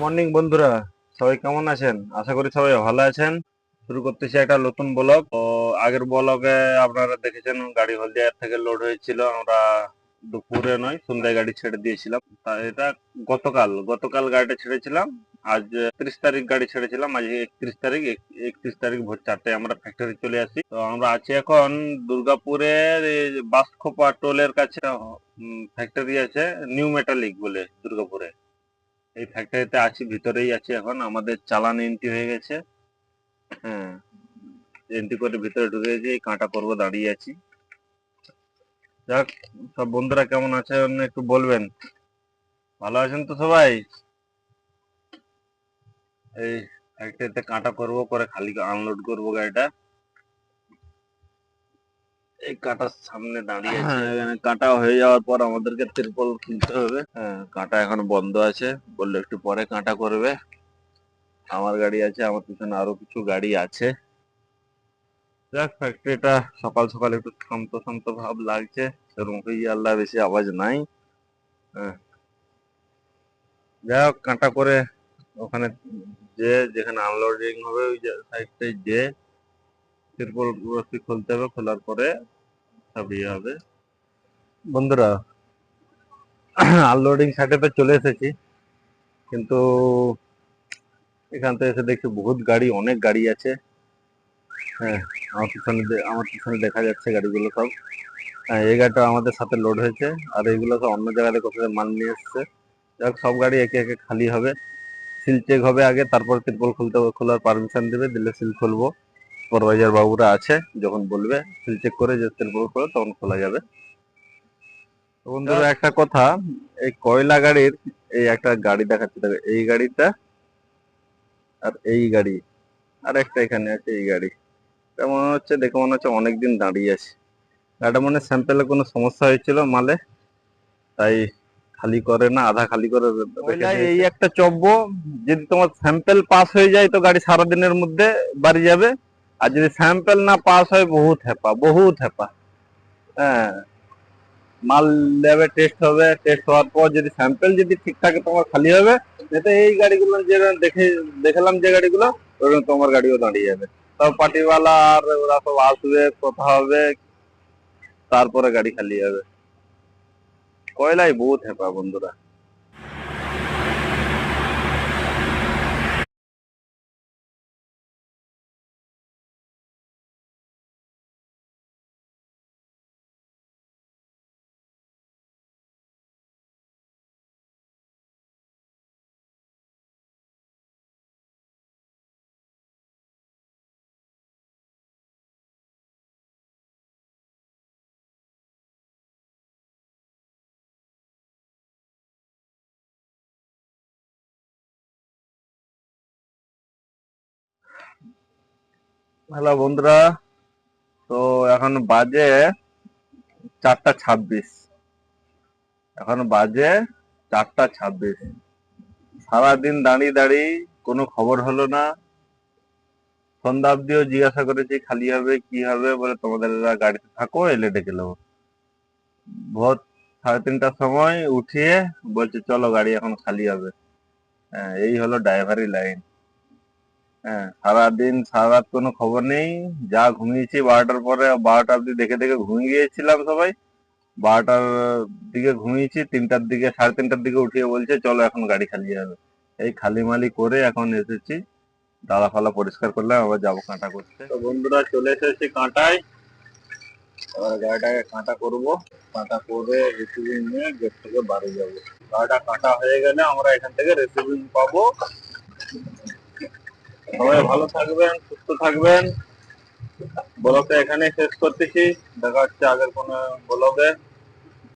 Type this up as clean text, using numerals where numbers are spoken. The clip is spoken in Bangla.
মর্নিং বন্ধুরা, সবাই কেমন আছেন? আশা করি সবাই ভালো আছেন। শুরু করতেছি একটা নতুন ব্লগ। তো আগের ব্লগে আপনারা দেখেছেন গাড়ি হলদিয়া থেকে লোড হয়েছিল। আমরা দুপুরে নয় সন্ধ্যায় গাড়ি ছেড়ে দিয়েছিলাম। এটা গতকাল গাড়িটা ছেড়েছিলাম। আজ 30 তারিখ গাড়ি ছেড়েছিলাম। আজ 31 তারিখ। 31 তারিখ ভোর 4টায় আমরা ফ্যাক্টরি চলে আসি। তো আমরা আছি এখন দুর্গাপুরের বাসকোপা টোলের কাছে। ফ্যাক্টরি আছে নিউ মেটালিক বলে দুর্গাপুরে। এই ফ্যাক্টরিতে আছি, ভিতরেই আছি এখন। আমাদের চালান এন্ট্রি হয়ে গেছে। হ্যাঁ, এন্ট্রি করে ভিতরে ঢুকে গেছি। এই কাঁটা পর্ব দাঁড়িয়ে আছি। যাক, সব বন্ধুরা কেমন আছেন একটু বলবেন। ভালো আছেন তো সবাই? এই ফ্যাক্টরিতে কাঁটা করবো, করে খালি আনলোড করবো গাড়িটা। এই কাঁটার সামনে দাঁড়িয়ে আছে। এখানে কাঁটা হয়ে যাওয়ার পর আমাদেরকে তিরপল খুলতে হবে। হ্যাঁ, কাঁটা এখন বন্ধ আছে, বললে একটু পরে কাঁটা করবে। আমার গাড়ি আছে, আমার পিছনে আরো কিছু গাড়ি আছে। যাক, ফ্যাক্টরিটা সকাল সকাল একটু শান্ত শান্ত ভাব লাগছে। সেরকম আল্লাহ বেশি আওয়াজ নাই। হ্যাঁ, যাই হোক, কাঁটা করে ওখানে যেখানে আনলোডিং হবে ওই সাইডটাই তিরপল রশি খুলতে হবে। খোলার পরে সব হবে। বন্ধুরা, আনলোডিং সাইডে তো চলে এসেছি, কিন্তু এখান থেকে এসে দেখছি বহুত গাড়ি, অনেক গাড়ি আছে। হ্যাঁ, আমার পিছনে দেখা যাচ্ছে গাড়িগুলো সব। হ্যাঁ, এই গাড়িটা আমাদের সাথে লোড হয়েছে। আর এইগুলো তো অন্য জায়গাতে কোথায় মাল নিয়ে এসছে। যাক, সব গাড়ি একে একে খালি হবে। সিল চেক হবে আগে, তারপর তিরপল খুলতে হবে। খোলার পারমিশন দেবে, দিলে সিল খুলবো। সুপারভাইজার বাবুরা আছে, যখন বলবে সিল চেক করে যে তিরপল খোলা, তখন খোলা যাবে। তো বন্ধুরা, একটা কথা, এই কয়লা গাড়ির এই একটা গাড়ি দেখাচ্ছে, দেখো এই গাড়িটা আর এই গাড়ি, আর একটা এখানে আছে এই গাড়ি। মনে হচ্ছে, দেখে মনে হচ্ছে অনেকদিন দাঁড়িয়ে আছে। গাড়িটা মনে স্যাম্পেলে কোনো সমস্যা হয়েছিল মালে, তাই খালি করে না, আধা খালি করে এই একটা চব্য। যদি তোমার স্যাম্পেল পাস হয়ে যায় তো গাড়ি সারাদিনের মধ্যে বাড়ি যাবে। আর যদি স্যাম্পেল না পাস হয়, বহুত হেপা, বহুত হেপা। হ্যাঁ, মাল দেবে, টেস্ট হবে, টেস্ট হওয়ার পর যদি স্যাম্পেল যদি ঠিক থাকে তোমার খালি হবে। যাতে এই গাড়িগুলো যে দেখালাম, যে গাড়িগুলো ওরকম তোমার গাড়িও দাঁড়িয়ে যাবে। সব পার্টিওয়ালা আর ওরা সব আসবে, কথা হবে, তারপরে গাড়ি খালি হবে। কয়লাই বহুত হেপা বন্ধুরা। হ্যালো বন্ধুরা, তো এখন বাজে 4টা 26। এখন বাজে 4টা 26। সারাদিন দাঁড়িয়ে দাঁড়িয়ে কোনো খবর হলো না। সন্ধ্যা অব্দিও জিজ্ঞাসা করেছি খালি হবে কি হবে, বলে তোমাদের গাড়িতে থাকো, এলে ডেকে নেবো। ভোর 3:30টার সময় উঠিয়ে বলছে চলো গাড়ি এখন খালি হবে। হ্যাঁ, এই হলো ড্রাইভারি লাইন। হ্যাঁ, সারাদিন সারা রাত কোনো খবর নেই। যা ঘুমিয়েছি 12টার পরে, 12টা অব্দি দেখে দেখে ঘুমিয়ে গিয়েছিলাম সবাই। 12টার দিকে ঘুমিয়েছি, 3টার দিকে, 3:30টার দিকে উঠিয়ে বলছে চলো এখন গাড়ি খালি হবে। এই খালি মালি করে এখন এসেছি। ডালা ফালা পরিষ্কার করলাম, আবার যাবো কাঁটা করতে। তো বন্ধুরা, চলে এসেছি কাঁটায়। এবার গাড়িটাকে কাঁটা করবো। কাঁটা করে রিসিভিং নিয়ে গেট থেকে বাড়ি যাবো। গাড়িটা কাঁটা হয়ে গেলে আমরা এখান থেকে রিসিভিং পাবো। সবাই ভালো থাকবেন, সুস্থ থাকবেন। ব্লগটা এখানে শেষ করতেছি। দেখা হচ্ছে আগের কোনো ব্লগে।